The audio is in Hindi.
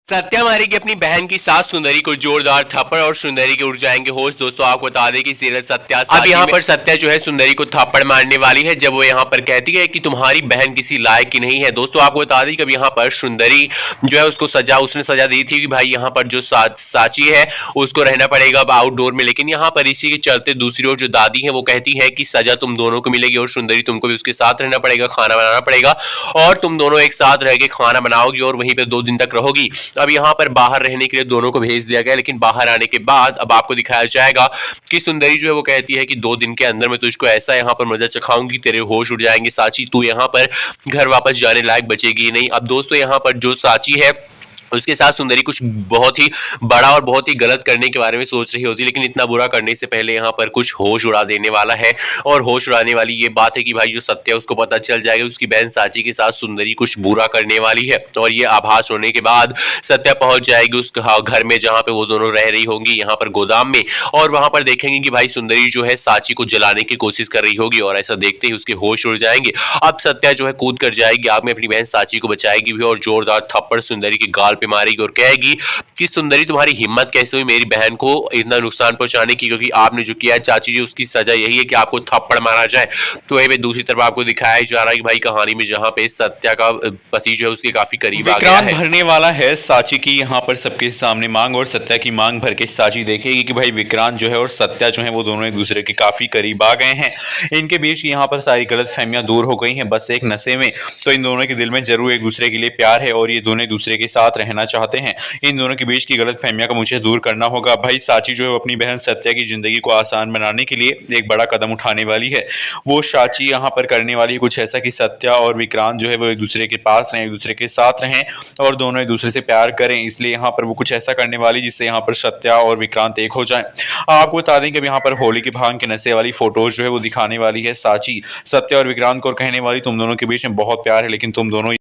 सत्या मारेगी अपनी बहन की सास सुंदरी को जोरदार थप्पड़ और सुंदरी के उड़ जाएंगे होश। दोस्तों आपको बता दें कि सीरियल सत्या अब यहाँ पर सत्या जो है सुंदरी को थप्पड़ मारने वाली है जब वो यहाँ पर कहती है कि तुम्हारी बहन किसी लायक की नहीं है। दोस्तों आपको बता दें कि अब यहाँ पर सुंदरी जो है उसने सजा दी थी कि भाई यहाँ पर जो साची है उसको रहना पड़ेगा अब आउटडोर में। लेकिन यहाँ पर इसी के चलते दूसरी ओर जो दादी है वो कहती है कि सजा तुम दोनों को मिलेगी और सुंदरी तुमको भी उसके साथ रहना पड़ेगा, खाना बनाना पड़ेगा और तुम दोनों एक साथ रह के खाना बनाओगी और वहीं पे 2 दिन तक रहोगी। अब यहाँ पर बाहर रहने के लिए दोनों को भेज दिया गया, लेकिन बाहर आने के बाद अब आपको दिखाया जाएगा कि सुंदरी जो है वो कहती है कि 2 दिन के अंदर मैं तुझको ऐसा यहाँ पर मजा चखाऊंगी, तेरे होश उड़ जाएंगे साची, तू यहाँ पर घर वापस जाने लायक बचेगी नहीं। अब दोस्तों यहाँ पर जो साची है उसके साथ सुंदरी कुछ बहुत ही बड़ा और बहुत ही गलत करने के बारे में सोच रही होती, लेकिन इतना बुरा करने से पहले यहाँ पर कुछ होश उड़ा देने वाला है। और होश उड़ाने वाली ये बात है कि भाई जो सत्य है उसको पता चल जाएगा उसकी बहन साची के साथ सुंदरी कुछ बुरा करने वाली है। और ये आभास होने के बाद सत्या पहुंच जाएगी उस घर में जहाँ पे वो दोनों रह रही होंगी, यहाँ पर गोदाम में। और वहां पर देखेंगे कि भाई सुंदरी जो है साची को जलाने की कोशिश कर रही होगी और ऐसा देखते ही उसके होश उड़ जाएंगे। अब सत्या जो है कूद कर जाएगी आग में, अपनी बहन साची को बचाएगी भी और जोरदार थप्पड़ सुंदरी के गाल पे मारेगी और कहेगी कि सुंदरी तुम्हारी हिम्मत कैसे हुई मेरी बहन को इतना नुकसान पहुंचाने की, क्योंकि आपने जो किया है चाची जी उसकी सजा यही है कि आपको थप्पड़ मारा जाए। तो ये दूसरी तरफ आपको दिखाया जा रहा है कि भाई कहानी में जहां पे सत्या का पति जो है उसके काफी करीब आ गया है। भरने वाला है साची की यहाँ पर सबके सामने मांग और सत्या की मांग भर के साची देखेगी कि भाई विक्रांत जो है और सत्या जो है वो दोनों एक दूसरे के काफी करीब आ गए हैं। इनके बीच यहाँ पर सारी गलतफहमियां दूर हो गई हैं बस एक नशे में। तो इन दोनों के दिल में जरूर एक दूसरे के लिए प्यार है और ये दोनों एक दूसरे के साथ रहना चाहते हैं। इन दोनों के बीच की गलतफहमियां को मुझे दूर करना होगा। भाई साची जो है अपनी बहन सत्या की जिंदगी को आसान बनाने के लिए एक बड़ा कदम उठाने वाली है। वो साची यहाँ पर करने वाली है कुछ ऐसा कि सत्या और विक्रांत जो है वो एक दूसरे के पास रहें, एक दूसरे के साथ रहें और दोनों एक दूसरे से प्यार करें। इसलिए यहाँ पर वो कुछ ऐसा करने वाली जिससे यहाँ पर सत्या और विक्रांत एक हो जाए। आपको बता दें कि अब यहाँ पर होली के भांग के नशे वाली फोटोज जो है वो दिखाने वाली है साची सत्या और विक्रांत को और कहने वाली तुम दोनों के बीच में बहुत प्यार है लेकिन तुम दोनों